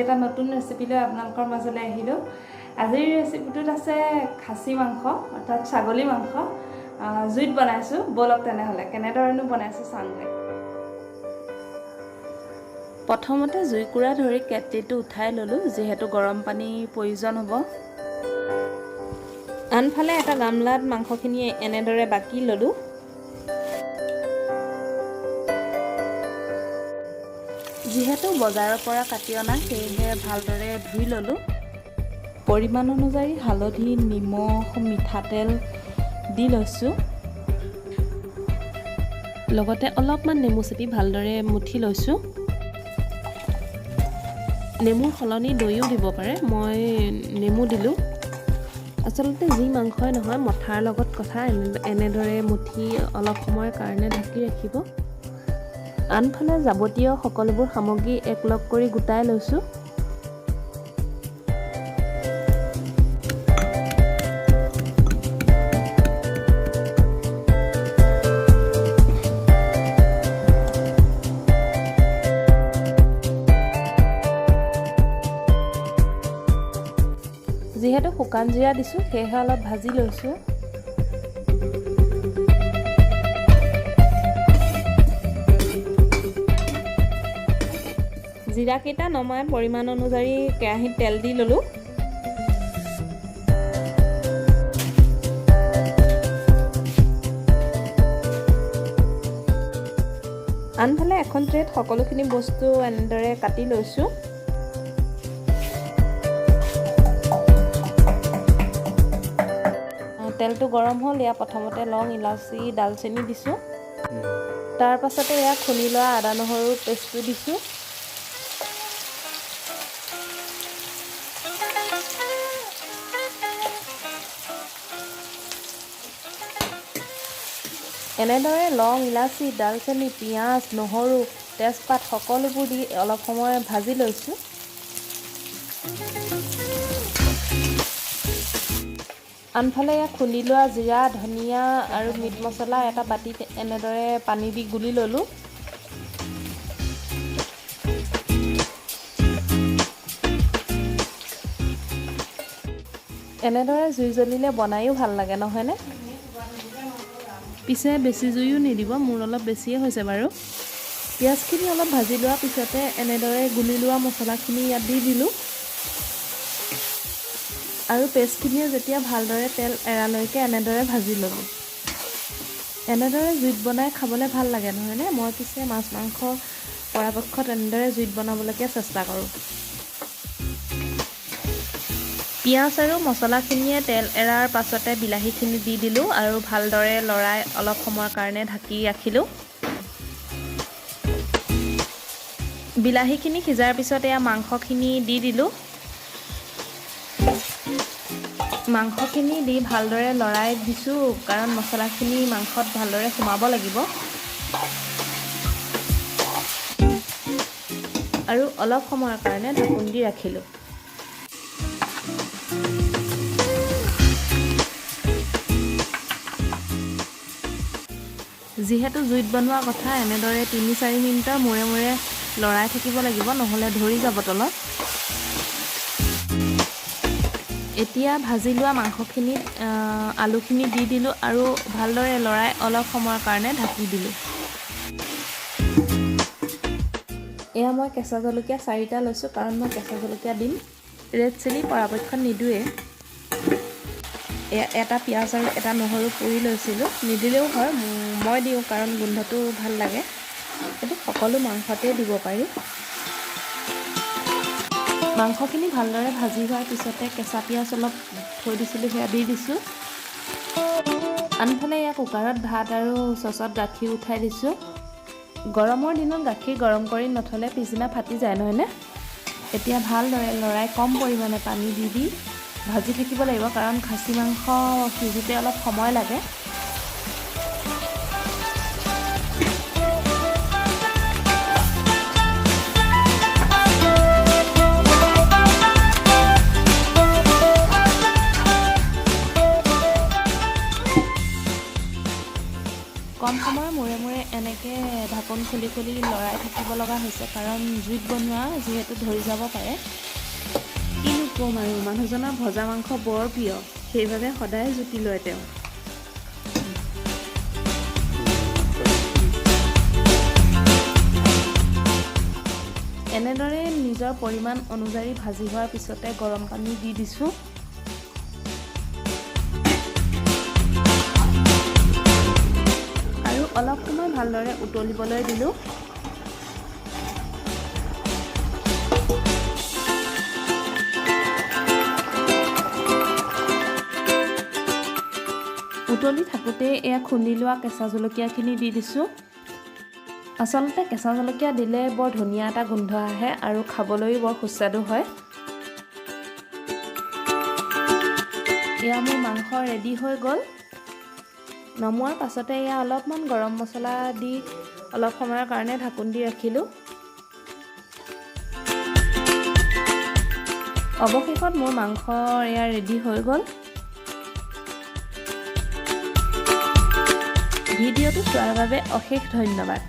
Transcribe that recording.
এটা নতুন ৰেচিপি লৈ আপোনালোকৰ মাজলৈ আহিলোঁ। আজিৰ ৰেচিপিটোত আছে খাচী মাংস অৰ্থাৎ ছাগলী মাংস জুইত বনাইছোঁ। বলক তেনেহ'লে কেনেদৰেনো বনাইছোঁ চাওঁগৈ। প্ৰথমতে জুইকুৰা ধৰি কেটলিটো উঠাই ল'লোঁ, যিহেতু গৰম পানীৰ প্ৰয়োজন হ'ব। আনফালে এটা গামলাত মাংসখিনি এনেদৰে বাকি ল'লোঁ। যিহেতু বজাৰৰ পৰা কাটি অনা, সেয়েহে ভালদৰে ধুই ল'লোঁ। পৰিমাণ অনুযায়ী হালধি, নিমখ, মিঠাতেল দি লৈছোঁ। লগতে অলপমান নেমু চেপি ভালদৰে মুঠি লৈছোঁ। নেমুৰ সলনি দৈও দিব পাৰে, মই নেমু দিলোঁ। আচলতে যি মাংসই নহয়, মঠাৰ লগত কথা, এনেদৰে মুঠি অলপ সময়ৰ কাৰণে ঢাকি ৰাখিব। আনফালে যাৱতীয় সকলোবোৰ সামগ্ৰী একলগ কৰি গোটাই লৈছোঁ। যিহেতু শুকান জিৰা দিছোঁ, সেয়েহে অলপ ভাজি লৈছোঁ। জিৰাকেইটা নমাই পৰিমাণ অনুযায়ী কেৰাহীত তেল দি ল'লোঁ। আনফালে এখন ট্ৰেত সকলোখিনি বস্তু এনেদৰে কাটি লৈছোঁ। তেলটো গৰম হ'ল, ইয়াত প্ৰথমতে লং, ইলাচি, ডালচেনি দিছোঁ। তাৰ পাছতে ইয়াত খুন্দি লোৱা আদা নহৰু পেষ্টটো দিছোঁ। এনেদৰে লং, ইলাচি, ডালচেনি, পিঁয়াজ, নহৰু, তেজপাত সকলোবোৰ দি অলপ সময় ভাজি লৈছোঁ। আনফালে ইয়াত খুন্দি লোৱা জিৰা, ধনিয়া আৰু মিট মছলা এটা বাতিত এনেদৰে পানী দি গুলি ল'লোঁ। এনেদৰে জুই জ্বলিলে বনায়ো ভাল লাগে, নহয়নে? পিছে বেছি জুইও নিদিব, মোৰ অলপ বেছিয়ে হৈছে বাৰু। পিঁয়াজখিনি অলপ ভাজি লোৱাৰ পিছতে এনেদৰে গুলি লোৱা মছলাখিনি ইয়াত দি দিলোঁ। আৰু পেষ্টখিনিয়ে যেতিয়া ভালদৰে তেল এৰালৈকে এনেদৰে ভাজি ল'লোঁ। এনেদৰে জুইত বনাই খাবলৈ ভাল লাগে, নহয়নে? মই পিছে মাছ মাংস পৰাপক্ষত এনেদৰে জুইত বনাবলৈকে চেষ্টা কৰোঁ। পিঁয়াজ আৰু মছলাখিনিয়ে তেল এৰাৰ পাছতে বিলাহীখিনি দি দিলোঁ আৰু ভালদৰে লৰাই অলপ সময়ৰ কাৰণে ঢাকি ৰাখিলোঁ। বিলাহীখিনি সিজাৰ পিছত এয়া মাংসখিনি দি দিলোঁ। মাংসখিনি দি ভালদৰে লৰাই দিছোঁ, কাৰণ মছলাখিনি মাংসত ভালদৰে সোমাব লাগিব। আৰু অলপ সময়ৰ কাৰণে ঢাকোন দি ৰাখিলোঁ। যিহেতু জুইত বনোৱা কথা, এনেদৰে ৩-৪ মিনিটৰ মূৰে মূৰে লৰাই থাকিব লাগিব, নহ'লে ধৰি যাব তলত। এতিয়া ভাজি লোৱা মাংসখিনিত আলুখিনি দি দিলোঁ আৰু ভালদৰে লৰাই অলপ সময়ৰ কাৰণে ঢাকি দিলোঁ। এয়া মই কেঁচা জলকীয়া 4টা লৈছোঁ, কাৰণ মই কেঁচা জলকীয়া দিম। ৰেড চিলি পৰাপক্ষত নিদোৱে। এটা পিঁয়াজ আৰু এটা নহৰু পুৰি লৈছিলোঁ, নিদিলেও হয়, মই দিওঁ কাৰণ গোন্ধটো ভাল লাগে। এইটো সকলো মাংসতেই দিব পাৰি। মাংসখিনি ভালদৰে ভাজি হোৱাৰ পিছতে কেঁচা পিঁয়াজ অলপ থৈ দিছিলোঁ, সেয়া দি দিছোঁ। আনফালে ইয়াত কুকাৰত ভাত আৰু চচত গাখীৰ উঠাই দিছোঁ। গৰমৰ দিনত গাখীৰ গৰম কৰি নথ'লে পিছদিনা ফাটি যায়, নহয়নে? এতিয়া ভালদৰে লৰাই কম পৰিমাণে পানী দি দি ভাজি থাকিব লাগিব, কাৰণ খাচী মাংস সিজোতে অলপ সময় লাগে। কম সময়ৰ মূৰে মূৰে এনেকৈ ঢাকোন খুলি খুলি লৰাই থাকিব লগা হৈছে, কাৰণ জুইত বনোৱা যিহেতু ধৰি যাব পাৰে। কিনো ক'ম আৰু, মানুহজনৰ ভজা মাংস বৰ প্ৰিয়, সেইবাবে সদায় জুতি লয় তেওঁ। এনেদৰে নিজৰ পৰিমাণ অনুযায়ী ভাজি হোৱাৰ পিছতে গৰম পানী দি দিছোঁ। আৰু অলপ সময় ভালদৰে উতলিবলৈ দিলোঁ। উতলি থাকোঁতে এয়া খুন্দি লোৱা কেঁচা জলকীয়াখিনি দি দিছোঁ। আচলতে কেঁচা জলকীয়া দিলে বৰ ধুনীয়া এটা গোন্ধ আহে আৰু খাবলৈও বৰ সুস্বাদু হয়। এয়া মোৰ মাংস ৰেডি হৈ গ'ল। নমোৱাৰ পাছতে এয়া অলপমান গৰম মছলা দি অলপ সময়ৰ কাৰণে ঢাকোন দি ৰাখিলোঁ। অৱশেষত মোৰ মাংস এয়া ৰেডি হৈ গ'ল। ভিডিঅ'টো চোৱাৰ বাবে অশেষ ধন্যবাদ।